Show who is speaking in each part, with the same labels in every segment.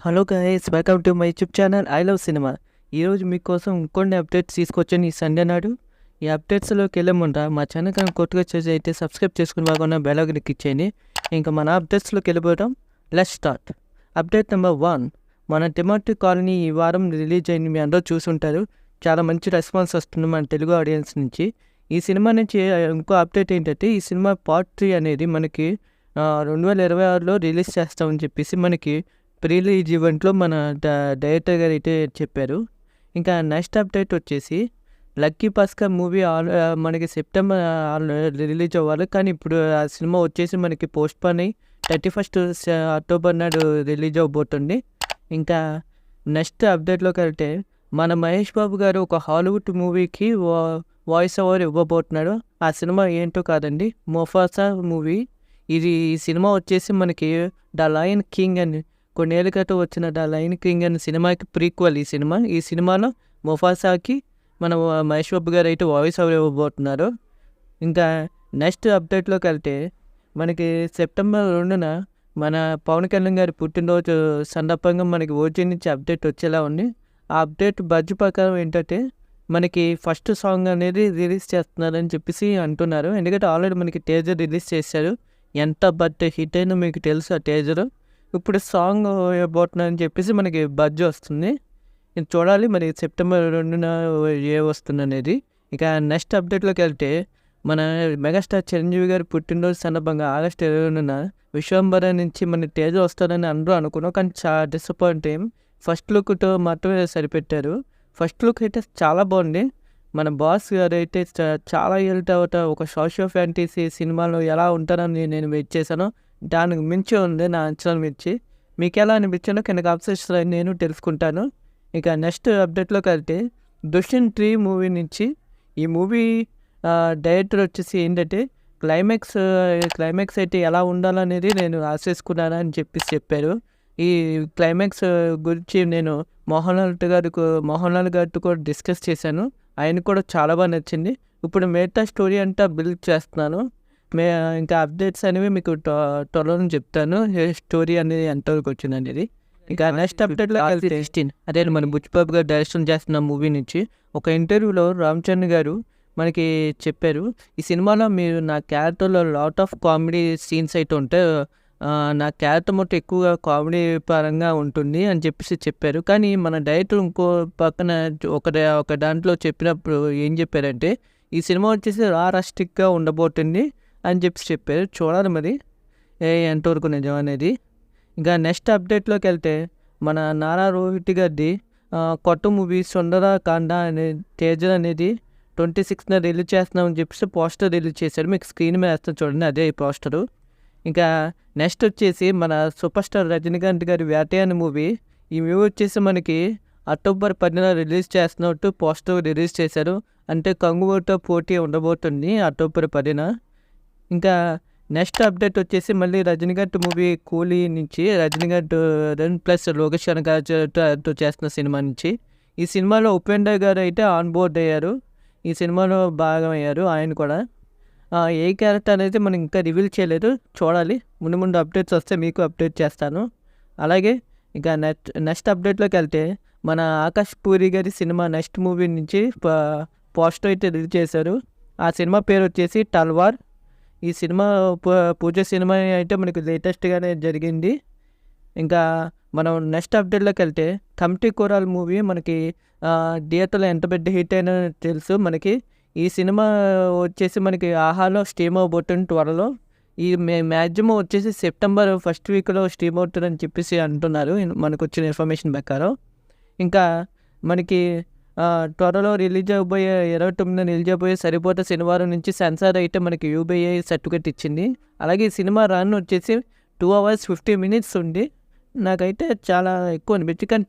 Speaker 1: Hello guys, welcome to my YouTube channel I love cinema. ఈరోజు మీకోసం ఇంకొన్ని updates తీసుకొచ్చాను ఈ సండే నాడు. ఈ అప్డేట్స్లోకి వెళ్ళే ముందర మా ఛానల్ కానీ కొత్తగా చేసి అయితే సబ్స్క్రైబ్ చేసుకుని బాగున్న బెల్ ఐకాన్ క్లిక్ చేయండి. ఇంకా మన అప్డేట్స్లోకి వెళ్ళిపోవడం. Let's start. Update number 1. మన టిమాటిక్ కాలనీ ఈ వారం రిలీజ్ అయింది. మీ అందరూ చూసుంటారు. చాలా మంచి రెస్పాన్స్ వస్తుంది మన తెలుగు ఆడియన్స్ నుంచి. ఈ సినిమా నుంచి ఇంకో అప్డేట్ ఏంటంటే, ఈ సినిమా పార్ట్ 3 అనేది మనకి 2026లో రిలీజ్ చేస్తామని చెప్పేసి మనకి ప్రీ రిలీజ్ ఈవెంట్లో మన డైరెక్టర్ గారు అయితే చెప్పారు. ఇంకా నెక్స్ట్ అప్డేట్ వచ్చేసి లక్కీ భాస్కర్ మూవీ మనకి సెప్టెంబర్ రిలీజ్ అవ్వాలి. కానీ ఇప్పుడు ఆ సినిమా వచ్చేసి మనకి పోస్ట్ పోన్ అయ్యి 31st అక్టోబర్ నాడు రిలీజ్ అవ్వబోతుంది. ఇంకా నెక్స్ట్ అప్డేట్లోకి వెళ్తే, మన మహేష్ బాబు గారు ఒక హాలీవుడ్ మూవీకి వాయిస్ ఓవర్ ఇవ్వబోతున్నాడు. ఆ సినిమా ఏంటో కాదండి, ముఫాసా మూవీ. ఈ సినిమా వచ్చేసి మనకి ద లయన్ కింగ్ అని కొన్నేళ్ళ క్రితం వచ్చిన ద లయన్ కింగ్ అనే సినిమాకి ప్రీక్వల్ ఈ సినిమా. ఈ సినిమాలో ముఫాసాకి మన మహేష్ బాబు గారు అయితే వాయిస్ ఓవర్ ఇవ్వబోతున్నారు. ఇంకా నెక్స్ట్ అప్డేట్లోకి వెళ్తే, మనకి సెప్టెంబర్ 2న మన పవన్ కళ్యాణ్ గారి పుట్టినరోజు సందర్భంగా మనకి ఓజీ నుంచి అప్డేట్ వచ్చేలా ఉంది. ఆ అప్డేట్ బడ్జ్ ప్రకారం ఏంటంటే, మనకి ఫస్ట్ సాంగ్ అనేది రిలీజ్ చేస్తున్నారని చెప్పేసి అంటున్నారు. ఎందుకంటే ఆల్రెడీ మనకి టేజర్ రిలీజ్ చేశారు. ఎంత హిట్ అయినా మీకు తెలుసు ఆ టేజర్. ఇప్పుడు సాంగ్ ఇవ్వబోతున్నారని చెప్పేసి మనకి బడ్జ్ వస్తుంది. ఇది చూడాలి మరి సెప్టెంబర్ 2న ఏ వస్తుంది అనేది. ఇక నెక్స్ట్ అప్డేట్లోకి వెళ్తే, మన మెగాస్టార్ చిరంజీవి గారి పుట్టినరోజు సందర్భంగా ఆగస్టు 20న విశ్వంబర నుంచి మన టేజర్ వస్తారని అందరూ అనుకున్నాం. కానీ చాలా డిసప్పాయింట్ అయ్యాం. ఫస్ట్ లుక్తో మాత్రమే సరిపెట్టారు. ఫస్ట్ లుక్ అయితే చాలా బాగుంది. మన బాస్ గారు అయితే చాలా ఏళ్ళ తర్వాత ఒక సోషియో ఫ్యాంటసీ సినిమాలో ఎలా ఉంటారని నేను వెయిట్ చేశాను. దానికి మించి ఉంది నా అంచనాలు మించి. మీకు ఎలా అనిపించానో కింద కామెంట్స్లో నేను తెలుసుకుంటాను. ఇక నెక్స్ట్ అప్డేట్లోకి వెళ్తే, దుష్యంత్ 3 మూవీ నుంచి ఈ మూవీ డైరెక్టర్ వచ్చేసి ఏంటంటే, క్లైమాక్స్ అయితే ఎలా ఉండాలనేది నేను ఆశిస్తున్నాను అని చెప్పారు. ఈ క్లైమాక్స్ గురించి నేను మోహన్ లాల్ గారితో కూడా డిస్కస్ చేశాను. ఆయన కూడా చాలా బాగా నచ్చింది. ఇప్పుడు మిగతా స్టోరీ అంతా బిల్డ్ చేస్తున్నాను. ఇంకా అప్డేట్స్ అనేవి మీకు త్వరలో చెప్తాను. స్టోరీ అనేది ఎంతవరకు వచ్చింది అనేది. ఇంకా నెక్స్ట్ అప్డేట్లో అదే మన బుచ్చిబాబు గారు డైరెక్షన్ చేస్తున్న మూవీ నుంచి ఒక ఇంటర్వ్యూలో రామ్ చరణ్ గారు మనకి చెప్పారు, ఈ సినిమాలో మీరు నా క్యారెక్టర్లో లాట్ ఆఫ్ కామెడీ సీన్స్ అయితే ఉంటాయి, నా క్యారెక్టర్ మొత్తం ఎక్కువగా కామెడీ పరంగా ఉంటుంది అని చెప్పేసి చెప్పారు. కానీ మన డైరెక్టర్ ఇంకో పక్కన ఒక దాంట్లో చెప్పినప్పుడు ఏం చెప్పారంటే, ఈ సినిమా వచ్చేసి రాస్టిక్గా ఉండబోతుంది అని చెప్పారు. చూడాలి మరి ఎంతవరకు నిజం అనేది. ఇంకా నెక్స్ట్ అప్డేట్లోకి వెళ్తే, మన నారా రోహిత్ గారిది కొత్త మూవీ సుందరకాండ అనే టేజర్ అనేది 26న రిలీజ్ చేస్తున్నామని చెప్పేసి పోస్టర్ రిలీజ్ చేశారు. మీకు స్క్రీన్ మీద వేస్తాను చూడండి, అదే ఈ పోస్టరు. ఇంకా నెక్స్ట్ వచ్చేసి మన సూపర్ స్టార్ రజనీకాంత్ గారి వేటయ్య అనే మూవీ. ఈ మూవీ వచ్చేసి మనకి అక్టోబర్ 10న రిలీజ్ చేస్తున్నట్టు పోస్టర్ రిలీజ్ చేశారు. అంటే కంగువతో పోటీ ఉండబోతుంది అక్టోబర్ 10న. ఇంకా నెక్స్ట్ అప్డేట్ వచ్చేసి మళ్ళీ రజనీకాంత్ మూవీ కూలీ నుంచి రజనీకాంత్ ప్లస్ లోకేష్ గారితో చేస్తున్న సినిమా నుంచి. ఈ సినిమాలో ఉపేంద్ర గారు అయితే ఆన్ బోర్డ్ అయ్యారు. ఈ సినిమాలో భాగం అయ్యారు ఆయన కూడా. ఏ క్యారెక్టర్ అనేది మనం ఇంకా రివీల్ చేయలేదు, చూడాలి. ముందు అప్డేట్స్ వస్తే మీకు అప్డేట్ చేస్తాను. అలాగే ఇంకా నెక్స్ట్ అప్డేట్లోకి వెళ్తే, మన ఆకాష్ పూరి గారి సినిమా నెక్స్ట్ మూవీ నుంచి పోస్టర్ అయితే రిలీజ్ చేశారు. ఆ సినిమా పేరు వచ్చేసి తల్వార్. ఈ సినిమా పూజ సినిమా అయితే మనకి లేటెస్ట్గానే జరిగింది. ఇంకా మనం నెక్స్ట్ అప్డేట్లోకి వెళ్తే, కమిటీ కోరాల్ మూవీ మనకి థియేటర్లో ఎంత పెద్ద హిట్ అయినా తెలుసు మనకి. ఈ సినిమా వచ్చేసి మనకి ఆహాలో స్ట్రీమ్ అవబోతుంది త్వరలో. ఈ మ్యాక్సిమం వచ్చేసి సెప్టెంబర్ 1st వీక్లో స్ట్రీమ్ అవుతుందని చెప్పేసి అంటున్నారు మనకు వచ్చిన ఇన్ఫర్మేషన్ ప్రకారం. ఇంకా మనకి త్వరలో రిలీజ్ అయిపోయే 29న రిలీజ్ అయిపోయే సరిపోతే శనివారం నుంచి సెన్సార్ అయితే మనకి UBI సర్టిఫికేట్ ఇచ్చింది. అలాగే ఈ సినిమా రన్ వచ్చేసి 2 hours 50 minutes ఉంది. నాకైతే చాలా ఎక్కువ అనిపించింది, కానీ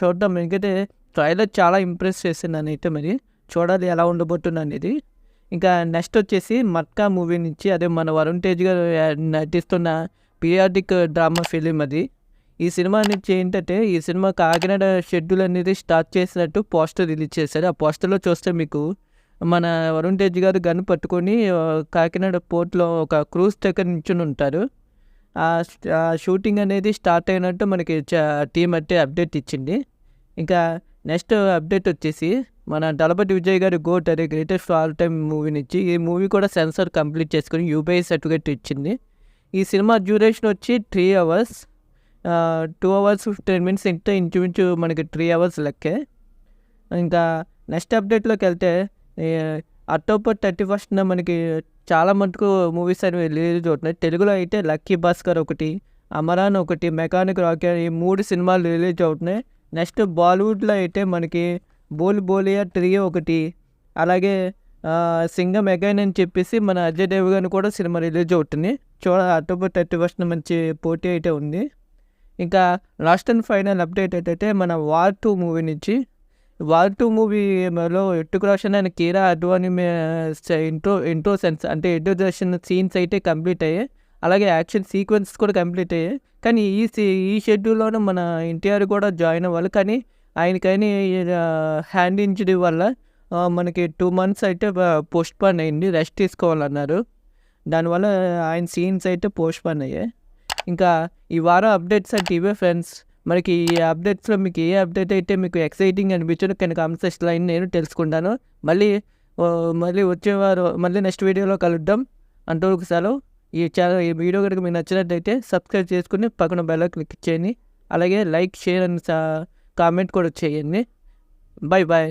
Speaker 1: చూద్దాం. ఎందుకంటే ట్రైలర్ చాలా ఇంప్రెస్ చేసింది నన్ను అయితే. మరి చూడాలి ఎలా ఉండబోతుంది అనేది. ఇంకా నెక్స్ట్ వచ్చేసి మట్కా మూవీ నుంచి, అదే మన వరుణ్ తేజ్ గారు నటిస్తున్న పీరియాడిక్ డ్రామా ఫిలిం అది. ఈ సినిమా నుంచి ఏంటంటే, ఈ సినిమా కాకినాడ షెడ్యూల్ అనేది స్టార్ట్ చేసినట్టు పోస్టర్ రిలీజ్ చేశారు. ఆ పోస్టర్లో చూస్తే మీకు మన వరుణ్ తేజ్ గారు గన్ పట్టుకొని కాకినాడ పోర్ట్లో ఒక క్రూజ్ దగ్గర నించుని ఉంటారు. షూటింగ్ అనేది స్టార్ట్ అయినట్టు మనకి టీం అంటే అప్డేట్ ఇచ్చింది. ఇంకా నెక్స్ట్ అప్డేట్ వచ్చేసి మన దళపతి విజయ్ గారి గోట్ అనే గ్రేటెస్ట్ ఆల్ టైమ్ మూవీ నుంచి ఈ మూవీ కూడా సెన్సార్ కంప్లీట్ చేసుకొని యూబీఐ సర్టిఫికేట్ ఇచ్చింది. ఈ సినిమా డ్యూరేషన్ వచ్చి 3 hours, 2 hours 15 minutes ఇంటే ఇంచుమించు మనకి 3 hours లెక్కే. ఇంకా నెక్స్ట్ అప్డేట్లోకి వెళ్తే అక్టోబర్ 31st మనకి చాలా మటుకు మూవీస్ అనేవి రిలీజ్ అవుతున్నాయి. తెలుగులో అయితే లక్కీ భాస్కర్ ఒకటి, అమరాన్ ఒకటి, మెకానిక్ రాకీ ఈ 3 సినిమాలు రిలీజ్ అవుతున్నాయి. నెక్స్ట్ బాలీవుడ్లో అయితే మనకి బోల్ బోలియా 3 ఒకటి, అలాగే సింగం అగైన్ అని చెప్పేసి మన అజయ్ దేవగన్ కూడా సినిమా రిలీజ్ అవుతుంది. అక్టోబర్ 31st మంచి పోటీ అయితే ఉంది. ఇంకా లాస్ట్ అండ్ ఫైనల్ అప్డేట్ ఏంటంటే మన వార్ 2 మూవీ నుంచి. వార్ 2 మూవీలో రితిక్ రోషన్ అండ్ కీరా అద్వానీ ఇంట్రో సెన్స్ అంటే ఇంట్రొడక్షన్ సీన్స్ అయితే కంప్లీట్ అయ్యాయి. అలాగే యాక్షన్ సీక్వెన్స్ కూడా కంప్లీట్ అయ్యాయి. కానీ ఈ షెడ్యూల్లోనే మన ఎన్టీఆర్ కూడా జాయిన్ అవ్వాలి. కానీ ఆయనకైనా హ్యాండ్ ఇంజరీ వల్ల మనకి 2 months అయితే పోస్ట్పోన్ అయింది. రెస్ట్ తీసుకోవాలన్నారు. దానివల్ల ఆయన సీన్స్ అయితే పోస్ట్పోన్ అయ్యాయి. ఇంకా ఈ వారం అప్డేట్స్ అంటే ఇవే ఫ్రెండ్స్. మనకి ఈ అప్డేట్స్లో మీకు ఏ అప్డేట్ అయితే మీకు ఎక్సైటింగ్ అనిపించదో కానీ కామెంట్ సెక్షన్లో నేను తెలుసుకుంటాను. మళ్ళీ వచ్చేవారు మళ్ళీ నెక్స్ట్ వీడియోలో కలుద్దాం. అంతవరకు సెలవు. ఈ వీడియో కనుక మీకు నచ్చినట్టయితే సబ్స్క్రైబ్ చేసుకుని పక్కన బెల్ క్లిక్ చేయండి. అలాగే లైక్, షేర్ అండ్ కామెంట్ కూడా చేయండి. బాయ్.